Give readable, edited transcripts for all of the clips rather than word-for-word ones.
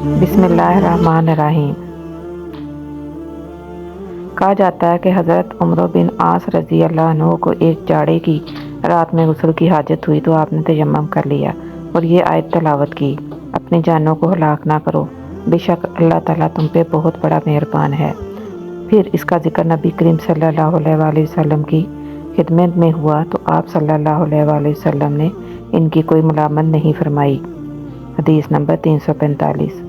بسم اللہ الرحمن الرحیم۔ کہا جاتا ہے کہ حضرت عمرو بن عاص رضی اللہ عنہ کو ایک جاڑے کی رات میں غسل کی حاجت ہوئی تو آپ نے تیمم کر لیا اور یہ آیت تلاوت کی، اپنی جانوں کو ہلاک نہ کرو، بے شک اللہ تعالیٰ تم پہ بہت بڑا مہربان ہے۔ پھر اس کا ذکر نبی کریم صلی اللہ علیہ وآلہ وسلم کی خدمت میں ہوا تو آپ صلی اللہ علیہ وآلہ وسلم نے ان کی کوئی ملامت نہیں فرمائی۔ حدیث نمبر 345۔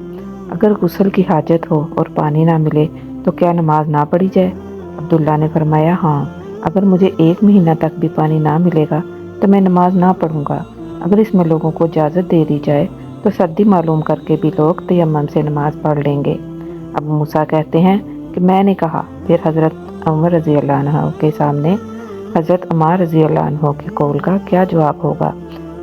اگر غسل کی حاجت ہو اور پانی نہ ملے تو کیا نماز نہ پڑھی جائے؟ عبداللہ نے فرمایا ہاں، اگر مجھے 1 مہینہ تک بھی پانی نہ ملے گا تو میں نماز نہ پڑھوں گا۔ اگر اس میں لوگوں کو اجازت دے دی جائے تو سردی معلوم کر کے بھی لوگ تیمم سے نماز پڑھ لیں گے۔ ابو موسیٰ کہتے ہیں کہ میں نے کہا، پھر حضرت عمر رضی اللہ عنہ کے سامنے حضرت عمار رضی اللہ عنہ کے قول کا کیا جواب ہوگا؟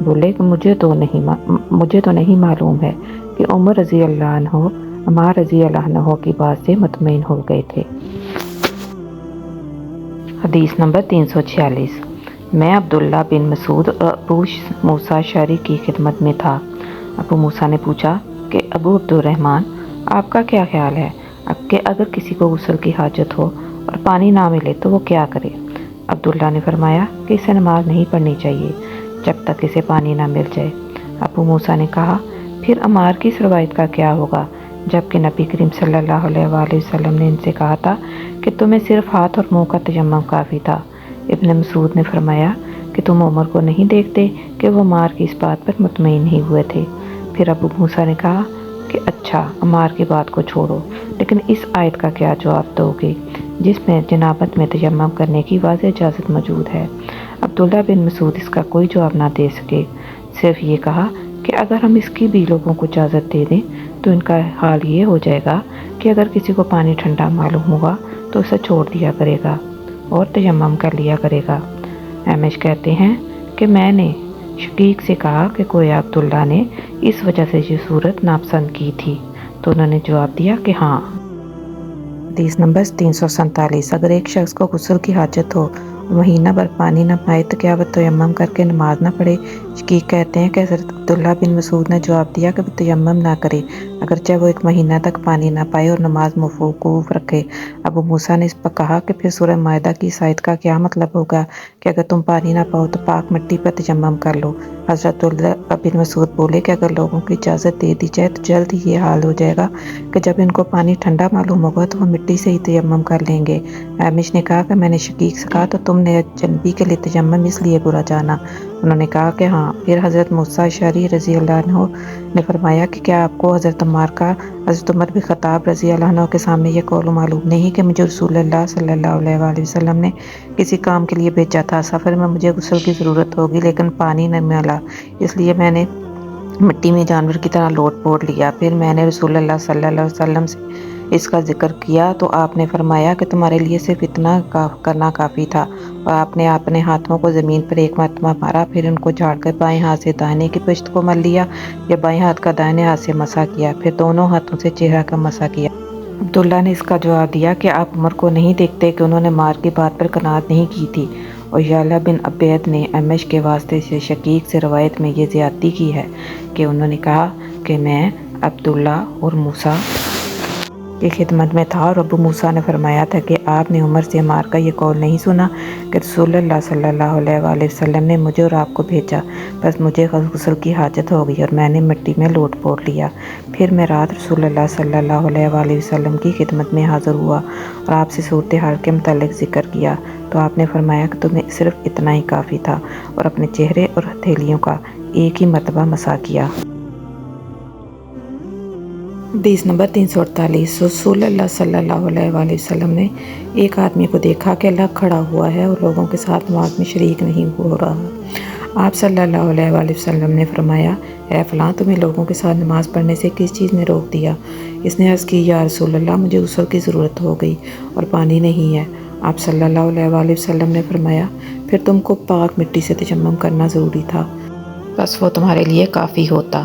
بولے کہ مجھے تو نہیں معلوم ہے کہ عمر رضی اللہ عنہ عمار رضی اللہ عنہ کی بات سے مطمئن ہو گئے تھے۔ حدیث نمبر 346۔ میں عبداللہ بن مسعود اور ابو موسیٰ اشعری کی خدمت میں تھا۔ ابو موسیٰ نے پوچھا کہ ابو عبد الرحمن، آپ کا کیا خیال ہے کہ اگر کسی کو غسل کی حاجت ہو اور پانی نہ ملے تو وہ کیا کرے؟ عبداللہ نے فرمایا کہ اسے نماز نہیں پڑھنی چاہیے جب تک اسے پانی نہ مل جائے۔ ابو موسیٰ نے کہا، پھر عمار کی اس روایت کا کیا ہوگا جبکہ نبی کریم صلی اللہ علیہ وآلہ وسلم نے ان سے کہا تھا کہ تمہیں صرف ہاتھ اور منہ کا تیمم کافی تھا؟ ابن مسعود نے فرمایا کہ تم عمر کو نہیں دیکھتے کہ وہ عمار کی اس بات پر مطمئن نہیں ہوئے تھے؟ پھر ابو موسیٰ نے کہا کہ اچھا، عمار کی بات کو چھوڑو، لیکن اس آیت کا کیا جواب دو گے جس میں جنابت میں تیمم کرنے کی واضح اجازت موجود ہے؟ عبداللہ بن مسعود اس کا کوئی جواب نہ دے سکے، صرف یہ کہا کہ اگر ہم اس کی بھی لوگوں کو اجازت دے دیں تو ان کا حال یہ ہو جائے گا کہ اگر کسی کو پانی ٹھنڈا معلوم ہوگا تو اسے چھوڑ دیا کرے گا اور تیمم کر لیا کرے گا۔ احمش کہتے ہیں کہ میں نے شقیق سے کہا کہ گویا عبداللہ نے اس وجہ سے یہ صورت ناپسند کی تھی، تو انہوں نے جواب دیا کہ ہاں۔ حدیث نمبر 347۔ اگر ایک شخص کو غسل کی حاجت ہو اور مہینہ بھر پانی نہ پائے تو کیا وہ تیمم کر کے نماز نہ پڑھے؟ شقیق کہتے ہیں کہ حضرت عبداللہ بن مسعود نے جواب دیا کہ وہ تیمم نہ کرے اگرچہ وہ 1 مہینہ تک پانی نہ پائے اور نماز موقوف رکھے۔ ابو موسیٰ نے اس پر کہا کہ پھر سورہ مائدہ کی اس آیت کا کیا مطلب ہوگا کہ اگر تم پانی نہ پاؤ تو پاک مٹی پر تیمم کر لو؟ حضرت عبداللہ بن مسعود بولے کہ اگر لوگوں کی اجازت دے دی جائے تو جلد ہی یہ حال ہو جائے گا کہ جب ان کو پانی ٹھنڈا معلوم ہوگا تو وہ مٹی سے ہی تیمم کر لیں گے۔ احمش نے کہا کہ میں نے شقیق سے کہا تو تم نے جنبی کے لیے تیمم اس لیے برا جانا؟ انہوں نے کہا کہ ہاں۔ پھر حضرت موسیٰ اشعری رضی اللہ عنہ نے فرمایا کہ کیا آپ کو حضرت عمار کا حضرت عمر بن خطاب رضی اللہ عنہ کے سامنے یہ قول معلوم نہیں کہ مجھے رسول اللہ صلی اللہ علیہ وآلہ وسلم نے کسی کام کے لیے بھیجا تھا، سفر میں مجھے غسل کی ضرورت ہوگی لیکن پانی نہ ملا، اس لیے میں نے مٹی میں جانور کی طرح لوٹ پوٹ لیا۔ پھر میں نے رسول اللہ صلی اللہ علیہ وسلم سے اس کا ذکر کیا تو آپ نے فرمایا کہ تمہارے لیے صرف اتنا کرنا کافی تھا، اور آپ نے اپنے ہاتھوں کو زمین پر 1 مرتبہ مارا، پھر ان کو جھاڑ کر بائیں ہاتھ سے داہنے کی پشت کو مل لیا یا بائیں ہاتھ کا دائیں ہاتھ سے مسح کیا، پھر دونوں ہاتھوں سے چہرہ کا مسح کیا۔ عبداللہ نے اس کا جواب دیا کہ آپ عمر کو نہیں دیکھتے کہ انہوں نے عمار کی بات پر قناعت نہیں کی تھی؟ اور یعلا بن عبید نے احمش کے واسطے سے شقیق سے روایت میں یہ زیادتی کی ہے کہ انہوں نے کہا کہ میں عبداللہ اور موسیٰ کی خدمت میں تھا اور ابو موسیٰ نے فرمایا تھا کہ آپ نے عمر سے عمار کا یہ قول نہیں سنا کہ رسول اللہ صلی اللہ علیہ وآلہ وسلم نے مجھے اور آپ کو بھیجا، بس مجھے غسل کی حاجت ہو گئی اور میں نے مٹی میں لوٹ پوٹ لیا۔ پھر میں رات رسول اللہ صلی اللہ علیہ وآلہ وسلم کی خدمت میں حاضر ہوا اور آپ سے صورتحال کے متعلق ذکر کیا تو آپ نے فرمایا کہ تمہیں صرف اتنا ہی کافی تھا، اور اپنے چہرے اور ہتھیلیوں کا 1 ہی مرتبہ مسح کیا۔ حدیث نمبر 348۔ رسول اللہ صلی اللہ علیہ وآلہ وسلم نے ایک آدمی کو دیکھا کہ الگ کھڑا ہوا ہے اور لوگوں کے ساتھ نماز میں شریک نہیں ہو رہا۔ آپ صلی اللہ علیہ وآلہ وسلم نے فرمایا، اے فلاں، تمہیں لوگوں کے ساتھ نماز پڑھنے سے کس چیز نے روک دیا؟ اس نے عرض کی، یا رسول اللہ، مجھے غسل کی ضرورت ہو گئی اور پانی نہیں ہے۔ آپ صلی اللہ علیہ وآلہ وسلم نے فرمایا، پھر تم کو پاک مٹی سے تیمم کرنا ضروری تھا، بس وہ تمہارے لیے کافی ہوتا۔